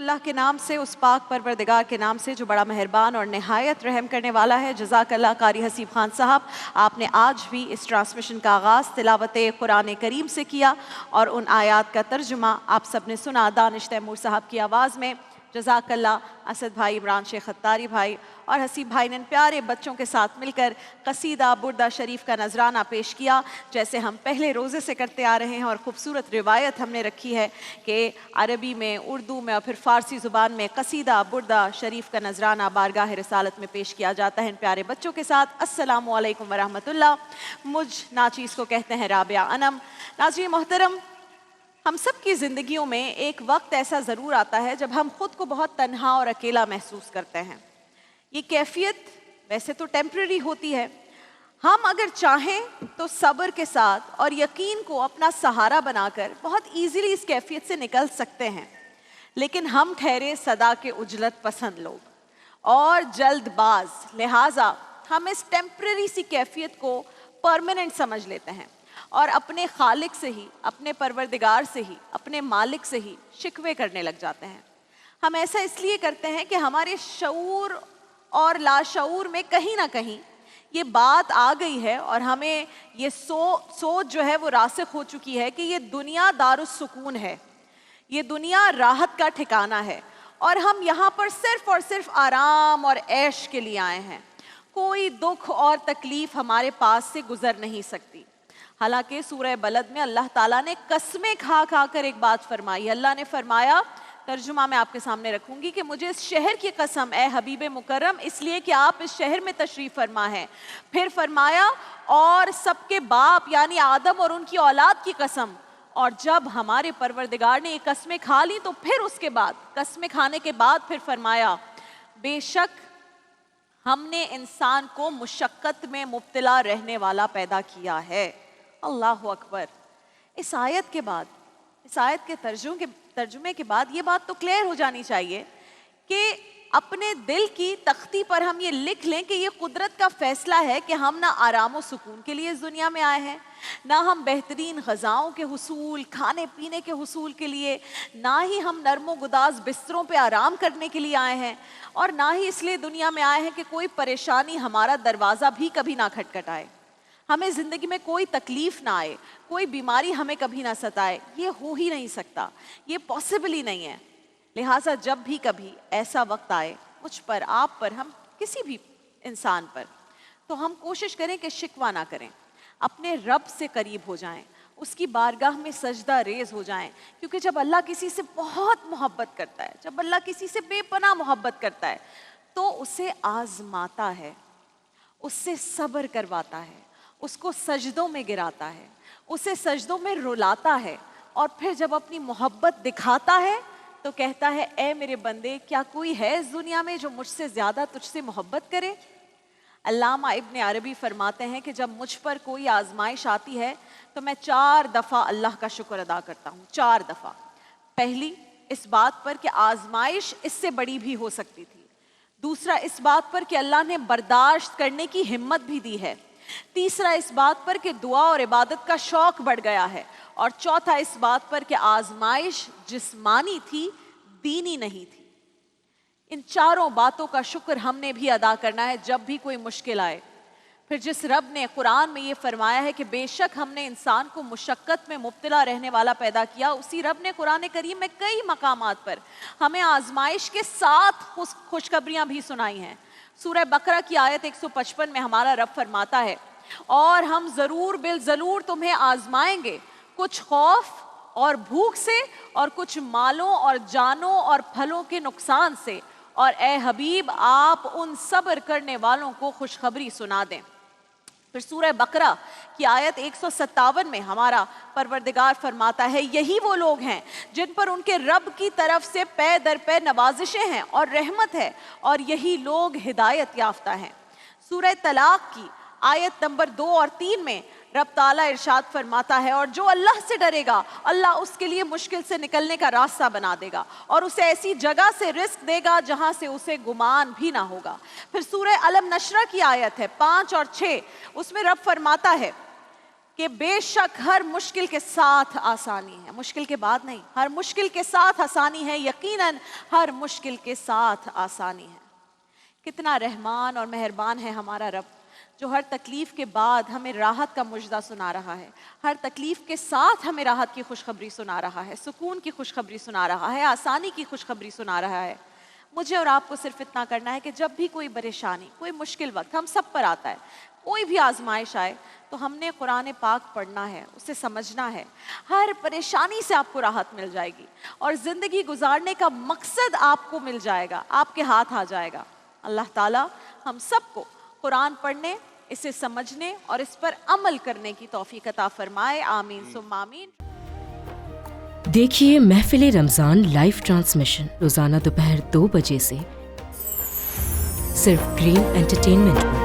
अल्लाह के नाम से, उस पाक परवरदिगार के नाम से जो बड़ा मेहरबान और नहायत रहम करने वाला है। जज़ाकल्लाह कारी हसीब खान साहब, आपने आज भी इस ट्रांसमिशन का आगाज़ तिलावत कुरान करीम से किया और उन आयात का तर्जुमा आप सब ने सुना दानिश तैमूर साहब की आवाज़ में। जज़ाकल्लाह। असद भाई, इमरान शेख खत्तारी भाई और हसीब भाई ने प्यारे बच्चों के साथ मिलकर कसीदा बुर्दा शरीफ का नजराना पेश किया, जैसे हम पहले रोज़े से करते आ रहे हैं। और ख़ूबसूरत रिवायत हमने रखी है कि अरबी में, उर्दू में और फिर फ़ारसी ज़ुबान में कसीदा बुर्दा शरीफ का नजराना बारगाह रिसालत में पेश किया जाता है इन प्यारे बच्चों के साथ। अस्सलामु अलैकुम वरहमतुल्लाह। मुझ नाचीज़ को कहते हैं राबिया अनम। नाज़रीन मोहतरम, हम सब की ज़िंदगियों में एक वक्त ऐसा ज़रूर आता है जब हम खुद को बहुत तन्हा और अकेला महसूस करते हैं। ये कैफियत वैसे तो टेम्पररी होती है। हम अगर चाहें तो सब्र के साथ और यकीन को अपना सहारा बनाकर बहुत ईज़िली इस कैफियत से निकल सकते हैं। लेकिन हम ठहरे सदा के उजलत पसंद लोग और जल्दबाज, लिहाजा हम इस टेम्पररी सी कैफियत को परमानेंट समझ लेते हैं और अपने खालिक से ही, अपने परवरदिगार से ही, अपने मालिक से ही शिकवे करने लग जाते हैं। हम ऐसा इसलिए करते हैं कि हमारे शऊर और लाशऊर में कहीं ना कहीं ये बात आ गई है और हमें ये सोच जो है वो रासिख हो चुकी है कि ये दुनिया दारुस सुकून है, ये दुनिया राहत का ठिकाना है और हम यहाँ पर सिर्फ और सिर्फ आराम और ऐश के लिए आए हैं। कोई दुख और तकलीफ हमारे पास से गुजर नहीं सकती। हालांकि सूरह बलद में अल्लाह ताला ने कसमें खा खा कर एक बात फरमाई। अल्लाह ने फरमाया, तर्जुमा मैं आपके सामने रखूंगी, कि मुझे इस शहर की कसम ए हबीब मुकर्रम, इसलिए कि आप इस शहर में तशरीफ फरमा है। फिर फरमाया, और सबके बाप यानी आदम और उनकी औलाद की कसम। और जब हमारे परवरदिगार ने ये कस्में खा ली तो फिर उसके बाद, कस्में खाने के बाद फिर फरमाया, बेशक हमने इंसान को मुशक्कत में मुब्तला रहने वाला पैदा किया है। अल्लाहु अकबर। इस आयत के बाद, इस आयत के तर्जुमे के बाद ये बात तो क्लियर हो जानी चाहिए कि अपने दिल की तख्ती पर हम ये लिख लें कि ये कुदरत का फैसला है कि हम ना आराम और सुकून के लिए इस दुनिया में आए हैं, ना हम बेहतरीन ग़िज़ाओं के हुसूल, खाने पीने के हुसूल के लिए, ना ही हम नरमो गुदाज बिस्तरों पे आराम करने के लिए आए हैं, और ना ही इसलिए दुनिया में आए हैं कि कोई परेशानी हमारा दरवाज़ा भी कभी ना खटखटाए, हमें ज़िंदगी में कोई तकलीफ़ ना आए, कोई बीमारी हमें कभी ना सताए। ये हो ही नहीं सकता, ये पॉसिबल ही नहीं है। लिहाजा जब भी कभी ऐसा वक्त आए मुझ पर, आप पर, हम किसी भी इंसान पर, तो हम कोशिश करें कि शिकवा ना करें, अपने रब से करीब हो जाएं, उसकी बारगाह में सजदा रेज हो जाएं। क्योंकि जब अल्लाह किसी से बहुत मोहब्बत करता है, जब अल्लाह किसी से बेपनाह मोहब्बत करता है, तो उसे आजमाता है, उससे सब्र करवाता है, उसको सजदों में गिराता है, उसे सजदों में रुलाता है, और फिर जब अपनी मोहब्बत दिखाता है तो कहता है, ए मेरे बंदे, क्या कोई है इस दुनिया में जो मुझसे ज़्यादा तुझसे मोहब्बत करे। अल्लामा इब्न अरबी फरमाते हैं कि जब मुझ पर कोई आजमाइश आती है तो मैं 4 दफ़ा अल्लाह का शुक्र अदा करता हूँ। 4 दफ़ा। पहली, इस बात पर कि आजमाइश इससे बड़ी भी हो सकती थी। दूसरा, इस बात पर कि अल्लाह ने बर्दाश्त करने की हिम्मत भी दी है। तीसरा, इस बात पर कि दुआ और इबादत का शौक बढ़ गया है। और चौथा, इस बात पर कि आजमाइश जिस्मानी थी, दीनी नहीं थी। इन चारों बातों का शुक्र हमने भी अदा करना है जब भी कोई मुश्किल आए। फिर जिस रब ने कुरान में ये फरमाया है कि बेशक हमने इंसान को मुशक्कत में मुब्तला रहने वाला पैदा किया, उसी रब ने कुरान करीम में कई मकामात पर हमें आजमाइश के साथ खुशखबरियां भी सुनाई हैं। सूरह बकरा की आयत 155 में हमारा रब फरमाता है, और हम ज़रूर बिल ज़रूर तुम्हें आजमाएंगे, कुछ खौफ और भूख से, और कुछ मालों और जानों और फलों के नुकसान से, और ए हबीब आप उन सब्र करने वालों को खुशखबरी सुना दें। फिर सूरह बकरा की आयत 157 में हमारा परवरदिगार फरमाता है, यही वो लोग हैं जिन पर उनके रब की तरफ से पै दर पै नवाजिशें हैं और रहमत है, और यही लोग हिदायत याफ्ता हैं। सूरह तलाक की आयत नंबर 2 और 3 में रब ताला इरशाद फरमाता है, और जो अल्लाह से डरेगा अल्लाह उसके लिए मुश्किल से निकलने का रास्ता बना देगा, और उसे ऐसी जगह से रिस्क देगा जहां से उसे गुमान भी ना होगा। फिर सूरह अलम नशरा की आयत है 5 और 6, उसमें रब फरमाता है کہ بے شک ہر مشکل کے ساتھ آسانی ہے، مشکل کے بعد نہیں، ہر مشکل کے ساتھ آسانی ہے، یقیناً ہر مشکل کے ساتھ آسانی ہے۔ کتنا رحمان اور مہربان ہے ہمارا رب، جو ہر تکلیف کے بعد ہمیں راحت کا مژدہ سنا رہا ہے، ہر تکلیف کے ساتھ ہمیں راحت کی خوشخبری سنا رہا ہے، سکون کی خوشخبری سنا رہا ہے، آسانی کی خوشخبری سنا رہا ہے۔ مجھے اور آپ کو صرف اتنا کرنا ہے کہ جب بھی کوئی پریشانی، کوئی مشکل وقت ہم سب پر آتا ہے، کوئی بھی آزمائش آئے تو ہم نے قرآن پاک پڑھنا ہے، اسے سمجھنا ہے، ہر پریشانی سے آپ کو راحت مل جائے گی اور زندگی گزارنے کا مقصد آپ کو مل جائے گا، آپ کے ہاتھ آ جائے گا۔ اللہ تعالیٰ ہم سب کو قرآن پڑھنے، اسے سمجھنے اور اس پر عمل کرنے کی توفیق عطا فرمائے، آمین ثم آمین۔ دیکھیے محفل رمضان لائیو ٹرانسمیشن روزانہ دوپہر 2 بجے سے صرف گرین انٹرٹینمنٹ پر۔